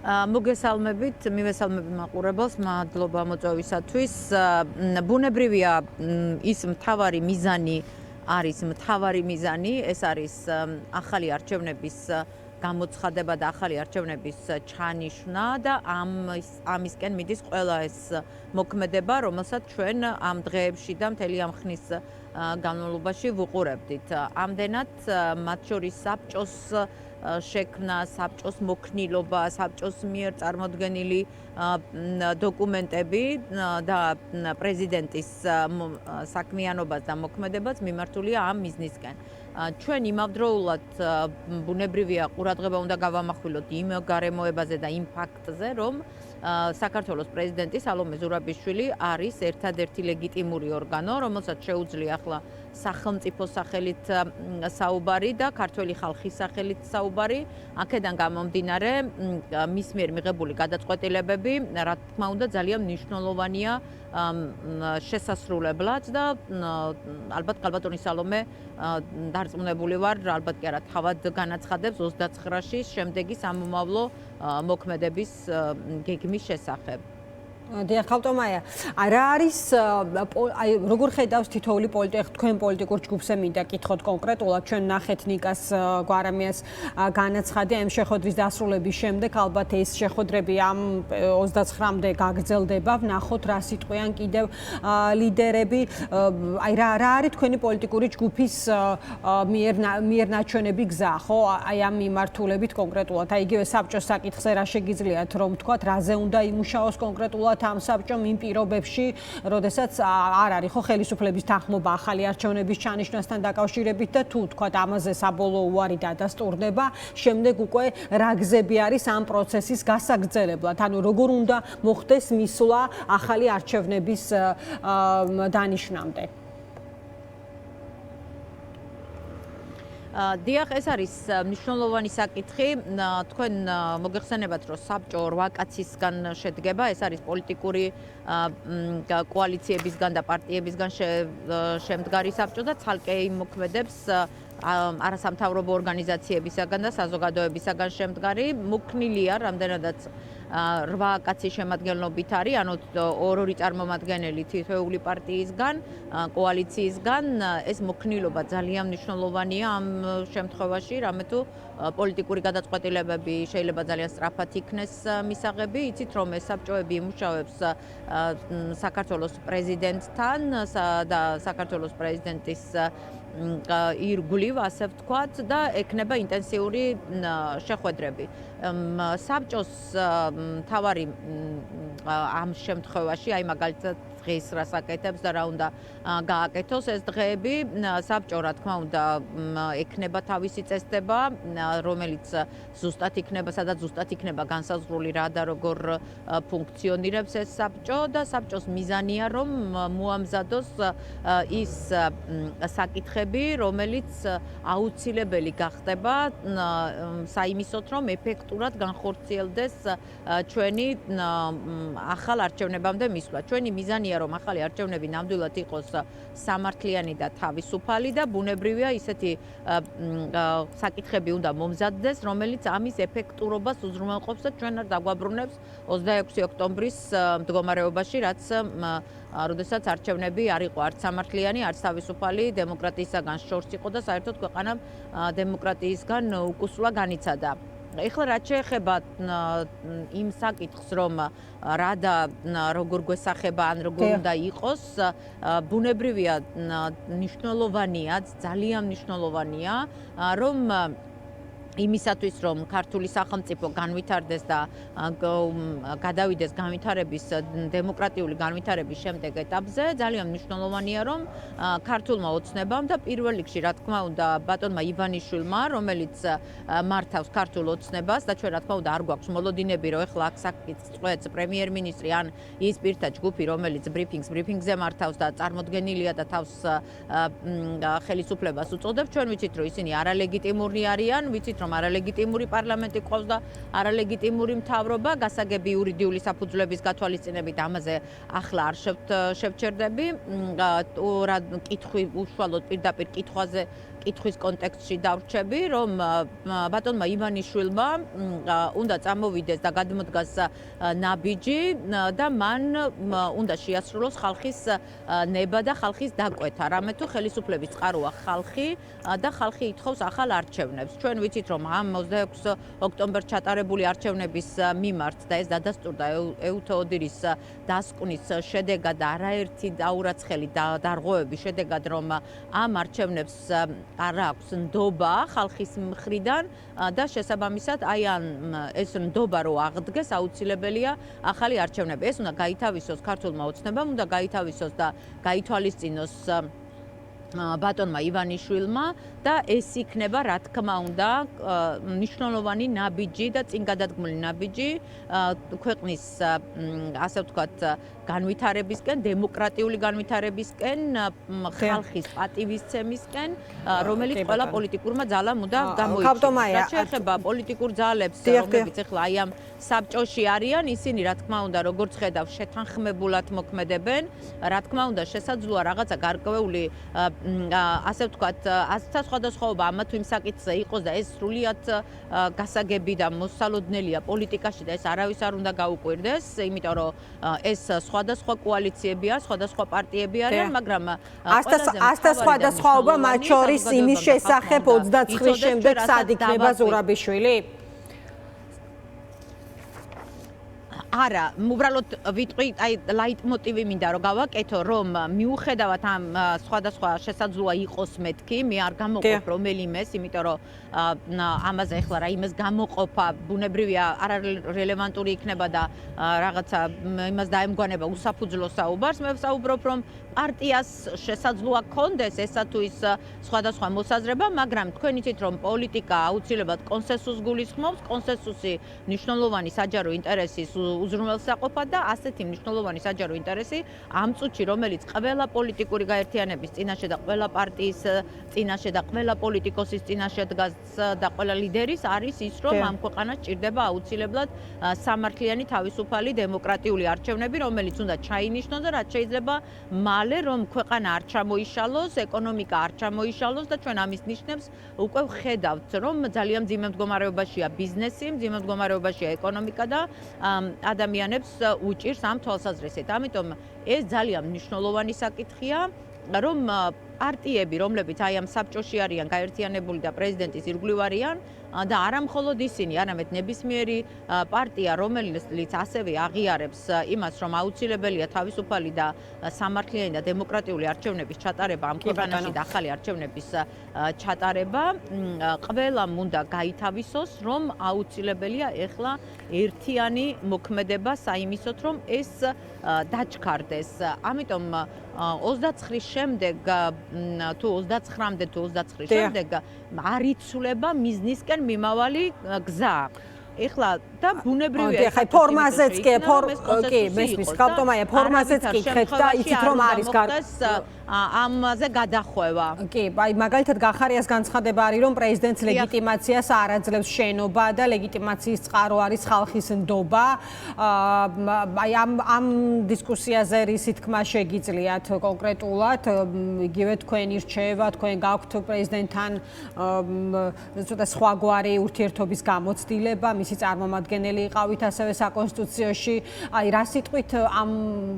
მოგესალმებით, მივესალმები მაყურებელს, მადლობა მოწვევისათვის. ბუნებრივია ის მთავარი მიზანი არის ეს არის ახალი არჩევნების გამოცხადება და ახალი არჩევნების ჩანიშვნა და ამისკენ მიდის ყველა ეს მოქმედება, რომელსაც ჩვენ ამ დღეებში და მთელი ამ ხნის განმავლობაში ვუყურებდით. ამდენად მათ შორის საბჭოს შექმნა, საბჭოს მოქნილობა, საბჭოს მიერ წარმოდგენილი დოკუმენტები და პრეზიდენტის საქმიანობას და მოქმედებას მიმართულია ამ მიზნისკენ. ჩვენ იმავდროულად ბუნებრივია ყურადღება უნდა გავამახვილოთ იმ გარემოებაზე და იმ ფაქტზე, რომ საქართველოს პრეზიდენტი სალომე ზურაბიშვილი არის ერთადერთი ლეგიტიმური ორგანო, რომელსაც შეუძლია ახლა სახელმწიფოს სახელით საუბარი და ქართველი ხალხის სახელით საუბარი. აქედან გამომდინარე, მის მიერ მიღებული გადაწყვეტილებები, რა თქმა უნდა, ძალიან მნიშვნელოვანია შესასრულებლად და ალბათ ქალბატონი სალომე დარწმუნებული ვარ, ალბათ კი არა, თავად განაცხადებს 29-ში შემდეგი სამომავლო მოქმედების გეგმის შესახებ. დიახ, ხალხტომაია, რა არის როგორ ხედავს თითოეული თქვენ პოლიტიკურ ჯგუფზე მინდა კითხოთ კონკრეტულად, ჩვენ ნახეთ ნიკას გვარამიას განაცხადი ამ შეხვედრის დასრულების შემდეგ, ალბათ ეს შეხვედრები ამ 29-მდე გაგრძელდება, ვნახოთ რა სიტყვიან კიდევ ლიდერები, რა არის თქვენი პოლიტიკური ჯგუფის მიერ ნაჩვენები გზა, ხო? აი ამ მიმართულებით კონკრეტულად, აი იგივე საბჭოს საკითხზე რა შეგიძლიათ რომ თქვათ, რაზე უნდა იმუშაოს კონკრეტულად ამ საბჭომ იმ პირობებში, როდესაც არ არის ხო ხელისუფლების თანხმობა ახალი არჩევნების ჩანიშვნასთან დაკავშირებით და თუ თქვათ ამაზე საბოლოო უარი დადასტურდება, შემდეგ უკვე რა გზები არის ამ პროცესის გასაგრძელებლად, ანუ როგორ უნდა მოხდეს მისვლა ახალი არჩევნების დანიშვნამდე. დიახ, ეს არის მნიშვნელოვანი საკითხი. თქვენ მოგეხსენებათ, რომ საბჭო 8 კაცისგან შედგება, ეს არის პოლიტიკური კოალიციებისგან და პარტიებისგან შემდგარი საბჭო და ცალკე იმოქმედებს არასამთავრობო ორგანიზაციებისაგან და საზოგადოებისაგან შემდგარი. მოქნილია რამდენადაც 8 კაცის შემადგენლობით არის, ანუ ორ-ორი წარმომადგენელი თითოეული პარტიისგან, კოალიციისგან. ეს მოქნილობა ძალიან მნიშვნელოვანია ამ შემთხვევაში, რამე თუ პოლიტიკური გადაწყვეტილებები შეიძლება ძალიან სწრაფად იქნეს მისაღები. იცით, რომ ეს საბჭოები იმუშავებს საქართველოს პრეზიდენტთან და საქართველოს პრეზიდენტის ირგვლივ, ასე ვთქვათ, და ექნება ინტენსიური შეხვედრები. საბჭოს მთავარი ამ შემთხვევაში, აი მაგალითად დღეს რას აკეთებს და რა უნდა გააკეთოს ეს დღეები, საბჭო რა თქმა უნდა ექნება თავისი წესდება, რომელიც ზუსტად იქნება, სადაც ზუსტად იქნება განსაზღვრული რა და როგორ ფუნქციონირებს ეს საბჭო და საბჭოს მიზანია რომ მოამზადოს ის საკითხები, რომელიც აუცილებელი გახდება საიმისოდ, რომ ეფექტურად განხორციელდეს ჩვენი ახალ არჩევნებამდე მისვლა. ჩვენი მიზანია რომ ახალი არჩევნები ნამდვილად იყოს სამართლიანი და თავისუფალი და ბუნებრივია ისეთი საკითხები უნდა მომზადდეს, რომელიც ამის ეფექტურობას უზრუნველყოფს და ჩვენ არ დაგვაბრუნებს 26 ოქტომბრის მდგომარეობაში, როდესაც არჩევნები არ იყო არც სამართლიანი, არც თავისუფალი, დემოკრატიისაგან შორს იყო და საერთოდ ქვეყანამ დემოკრატიისგან უკუსვლა განიცადა. ეხლა რაც შეეხება იმ საკითხს, რომ რა და როგორ გვესახება ან როგორ უნდა იყოს, ბუნებრივია მნიშვნელოვანია, ძალიან მნიშვნელოვანია, რომ იმისათვის, რომ ქართული სახელმწიფო განვითარდეს და გადავიდეს განვითარების დემოკრატიული განვითარების შემდეგ ეტაპზე, ძალიან მნიშვნელოვანია, რომ ქართულმა ოცნებამ და პირველ რიგში, რა თქმა უნდა, ბატონმა ივანიშვილმა, რომელიც მართავს ქართულ ოცნებას და ჩვენ რა თქმა უნდა არ გვაქვს მოლოდინები, რომ ეხლა აქ საკითხს პრემიერ-მინისტრი ან ის პირთა ჯგუფი, რომელიც ბრიფინგზე მართავს და წარმოდგენილია და თავს ხელისუფლებას უწოდებს, ჩვენ ვიცით, რომ ისინი არალეგიტიმური არიან, ვიცით, რომ არალეგიტიმური პარლამენტი ყავს და არალეგიტიმური მთავრობა, გასაგები იურიდიული საფუძვლების გათვალისწინებით ამაზე ახლა არ შევჩერდები. კითხვი უშუალოდ პირდაპირ კითხვის კონტექსტში დავრჩები, რომ ბატონმა ივანიშვილმა უნდა წამოვიდეს და გადმოდგას ნაბიჯი და მან უნდა შეასრულოს ხალხის ნება და ხალხის დაკვეთა. რამე თუ ხელისუფლების წყაროა ხალხი და ხალხი ითხოვს ახალ არჩევნებს. ჩვენ ვიცით, რომ ამ 26 ოქტომბერს ჩატარებული არჩევნების მიმართ და ეს დადასტურდა ეუთო ოდირის დასკვნის შედეგად და არაერთი დაურაცხელი დარღვევების შედეგად, რომ ამ არჩევნებს არ აქვს ნდობა ხალხის მხრიდან და შესაბამისად აი ეს ნდობა რო აღდგეს, აუცილებელია ახალი არჩევნები. ეს უნდა გაითავისოს ქართულმა ოცნებამ, უნდა გაითავისოს და გაითვალისწინოს ბატონმა ივანიშვილმა და ეს იქნება რა თქმა უნდა მნიშვნელოვანი ნაბიჯი და წინ გადადგმული ნაბიჯი ქვეყნის ასე ვთქვათ განვითარებისკენ, დემოკრატიული განვითარებისკენ, ხალხის პატივისცემისკენ, რომელიც ყველა პოლიტიკურმა ძალამ უნდა გამოიჩინოს. რაც შეეხება პოლიტიკურ ძალებს, რომლებიც ახლა აი ამ საბჭოში არიან, ისინი რა თქმა უნდა, როგორც ხედავ, შეთანხმებულად მოქმედებენ, რა თქმა უნდა, შესაძლოა რაღაცა გარკვეული ასე ვთქვათ, ასეც სხვადასხვაობა ამა თუ იმ საკითხზე იყოს და ეს სრულიად გასაგები და მოსალოდნელია პოლიტიკაში და ეს არავის არ უნდა გაუკვირდეს, იმიტომ რომ ეს სხვადასხვა კოალიციებია, სხვადასხვა პარტიები არიან, მაგრამ ასთა სხვადასხვაობა მათ შორის იმის შესახებ 29 შემდეგ სად იქნება ზურაბიშვილი? არა, უბრალოდ ვიტყვი, აი ლაიტმოტივი მინდა რომ გავაკეთო, რომ მიუხედავად ამ სხვადასხვა შესაძლოა იყოს მეთქი, მე არ გამოყოფ რომელიმეს, იმიტომ რომ ამაზე ახლა რა იმას გამოყოფა ბუნებრივია არ რელევანტური იქნება და რაღაცა იმას დაემგვანება უსაფუძვლო საუბარს. მე ვსაუბრობ, რომ პარტიას შესაძლოა კონდეს ესა თუ ის სხვადასხვა მოსაზრება, მაგრამ თქვენ იცით, რომ პოლიტიკა აუცილებლად კონსენსუსს გულისხმობს, კონსენსუსი მნიშვნელოვანი საჯარო ინტერესის უზრუნველსაყოფად და ასეთი მნიშვნელოვანი საჯარო ინტერესი ამ წუთში, რომელიც ყველა პოლიტიკური გაერთიანების წინაშე და ყველა პარტიის წინაშე და ყველა პოლიტიკოსის წინაშე დგას და ყველა ლიდერის არის ის, რომ ამ ქვეყანას ჭირდება აუცილებლად სამართლიანი, თავისუფალი, დემოკრატიული არჩევნები, რომელიც უნდა ჩაინიშნოს და რაც შეიძლება მალე, რომ ქვეყანა არ ჩამოიშალოს, ეკონომიკა არ ჩამოიშალოს და ჩვენ ამის ნიშნებს უკვე ვხედავთ, რომ ძალიან მძიმე მდგომარეობაშია ბიზნესი, მძიმე მდგომარეობაშია ეკონომიკა და ადამიანებს უჭირს ამ თვალსაზრისით. ამიტომ ეს ძალიან მნიშვნელოვანი საკითხია, რომ პარტიები, რომლებიც აი ამ საბჭოში არიან გაერთიანებული და პრეზიდენტის ირგვლივ არიან და არა მხოლოდ ისინი, არამედ ნებისმიერი პარტია, რომელიც ასევე აღიარებს იმას, რომ აუცილებელია თავისუფალი და სამართლიანი და დემოკრატიული არჩევნების ჩატარება ამ ქვეყანაში და ახალი არჩევნების ჩატარება, ყველამ უნდა გაითავისოს, რომ აუცილებელია ეხლა ერთიანი მოქმედება საიმისოთ, რომ ეს დაჩქარდეს. ამიტომ 29 შემდეგ თუ 29-მდე თუ 29 შემდეგ არ იცვლება მიზნისკენ მიმავალი გზა. ეხლა და ბუნებრივია ხაი ფორმაზეც კი მესმის ხალხტომაია ფორმაზეც კითხეთ და იცით რომ არის ამაზე გადახვევა. კი, აი მაგალითად გახარიას განცხადება არის რომ პრეზიდენტს ლეგიტიმაციას არ აძლევს შენობა და ლეგიტიმაციის წყარო არის ხალხის ნდობა. აი ამ დისკუსიაზე რის თქმა შეგიძლიათ კონკრეტულად, იგივე თქვენი რჩევა, თქვენ გაქვთ პრეზიდენტთან ცოტა სხვაგვარი ურთიერთობის გამოცდილება, მისი წარმომადგენელი იყავით ასევე საკონსტიტუციაში. აი რა სიტყვით ამ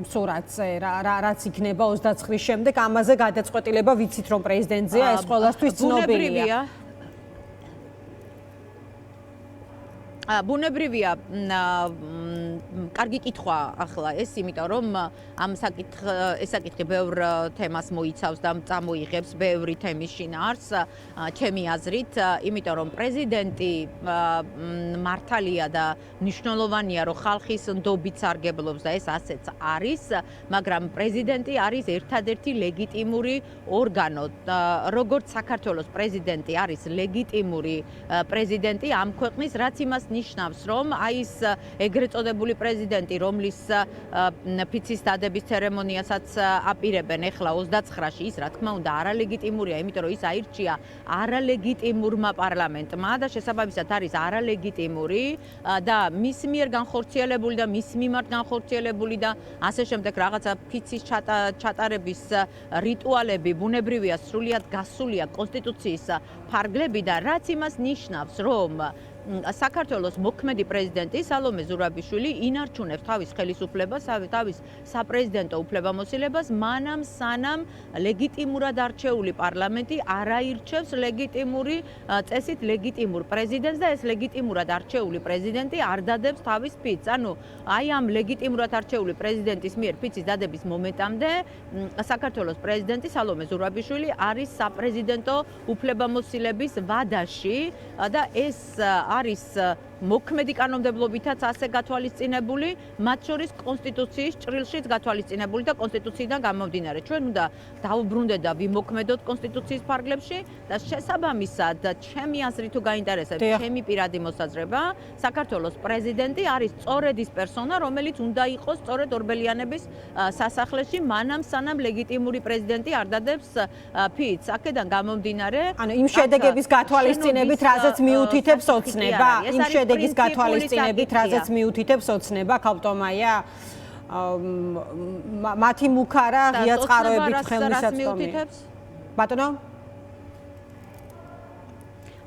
სურათზე რაც იქნება 29 შემდეგ ამაზე გადაწყვეტილება ვიცით რომ პრეზიდენტზეა ეს ყველასთვის ცნობილია. ბუნებრივია კარგი კითხვა ახლა ეს, იმიტომ რომ ამ ეს საკითხი ბევრ თემას მოიცავს და წამოიღებს ბევრი თემის შინაარს, ჩემი აზრით, იმიტომ რომ პრეზიდენტი მართალია და მნიშვნელოვანია, რომ ხალხის ნდობით სარგებლობს და ეს ასეც არის, მაგრამ პრეზიდენტი არის ერთადერთი ლეგიტიმური ორგანო. როგორც საქართველოს პრეზიდენტი არის ლეგიტიმური პრეზიდენტი ამ ქვეყნის, რაც იმას ნიშნავს, რომ აი ეს ეგრეთ წოდებული დარჩეული პრეზიდენტი, რომლის ფიცის დადების ცერემონიასაც აპირებენ ახლა 29-ში, ის რა თქმა უნდა არალეგიტიმურია, იმიტომ რომ ის აირჩია არალეგიტიმურმა პარლამენტმა და შესაბამისად არის არალეგიტიმური და მის მიერ განხორციელებული და მის მიმართ განხორციელებული და ასე შემდეგ რაღაცა ფიცის ჩატარების რიტუალები ბუნებრივია, სრულიად გასულია კონსტიტუციის ფარგლები და რაც იმას ნიშნავს, რომ საქართველოს მოქმედი პრეზიდენტი სალომე ზურაბიშვილი ინარჩუნებს თავის ხელისუფლებას, თავის საპრეზიდენტო უფლებამოსილებას, მანამ სანამ ლეგიტიმურად არჩეული პარლამენტი არ აირჩევს ლეგიტიმური წესით ლეგიტიმურ პრეზიდენტს და ეს ლეგიტიმურად არჩეული პრეზიდენტი არ დადებს თავის ფიცს. ანუ აი ამ ლეგიტიმურად არჩეული პრეზიდენტის მიერ ფიცის დადების მომენტამდე საქართველოს პრეზიდენტი სალომე ზურაბიშვილი არის საპრეზიდენტო უფლებამოსილების ვადაში და ეს არის მოქმედი კანონმდებლობითაც ასე გათვალისწინებული, მათ შორის კონსტიტუციის ჭრილშიც გათვალისწინებული და კონსტიტუციიდან გამომდინარე. ჩვენ უნდა დავუბრუნდეთ და ვიმოქმედოთ კონსტიტუციის ფარგლებში და შესაბამისად, ჩემი აზრით თუ გაინტერესებს, ჩემი პირადი მოსაზრება, საქართველოს პრეზიდენტი არის სწორედ ის პერსონა, რომელიც უნდა იყოს სწორედ ორბელიანების სასახლეში, მანამ სანამ ლეგიტიმური პრეზიდენტი არ დადებს ფიცს. აქედან გამომდინარე, ანუ იმ შედეგების გათვალისწინებით, რაზეც მიუთითებს ოცნება, იმ შედეგის გათვალისწინებით, რაზეც მიუთითებს ოცნება, ქალბატონია, მათი მუქარა ღია წყაროებით ხელმისაწვდომი. ბატონო?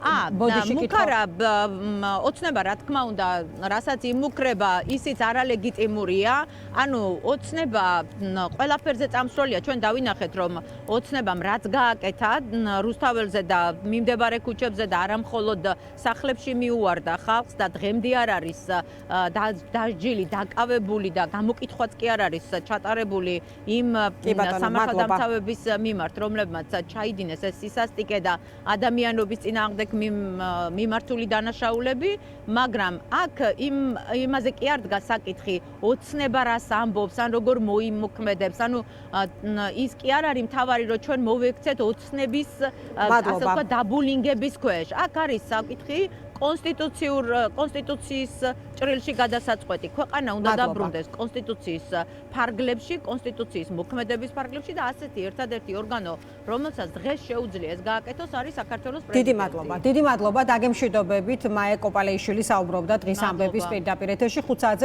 მუქარა ოცნება რა თქმა უნდა, რასაც იმუქრება, ისიც არალეგიტიმურია. ანუ ოცნება ყველაფერზე წამსვლელია. ჩვენ დავინახეთ, რომ ოცნებამ რაც გააკეთა რუსთაველზე და მიმდებარე ქუჩებზე და არა მხოლოდ სახლებში მიუვარდა ხალხს და დღემდე არ არის დასჯილი, დაკავებული და გამოკითხვაც კი არ არის ჩატარებული იმ სამართალდამცავების მიმართ, რომლებმაც ჩაიდინეს ეს სისასტიკე და ადამიანობის წინააღმდეგ მიმართული დანაშაულები, მაგრამ აქ იმაზე კი არ დგას საკითხი, ოცნება რას ამბობს, ან როგორ მოიმოქმედებს, ანუ ის კი არ არის მთავარი, რომ ჩვენ მოვექცეთ ოცნების ასე ვთქვათ დაბულინგების ქვეშ. აქ არის საკითხი კონსტიტუციის ჭრილში გადასაწყვეტი. ქვეყანა უნდა დაბრუნდეს კონსტიტუციის ფარგლებში, კონსტიტუციის მოქმედების ფარგლებში და ასეთი ერთადერთი ორგანო, რომელსაც დღეს შეუძლია ეს გააკეთოს, არის საქართველოს პრეზიდენტი. დიდი მადლობა, დაგემშვიდობებით. მაია კოპალეიშვილი საუბრობდა დღის ამბების პირდაპირ ეთერში 5 საათზე.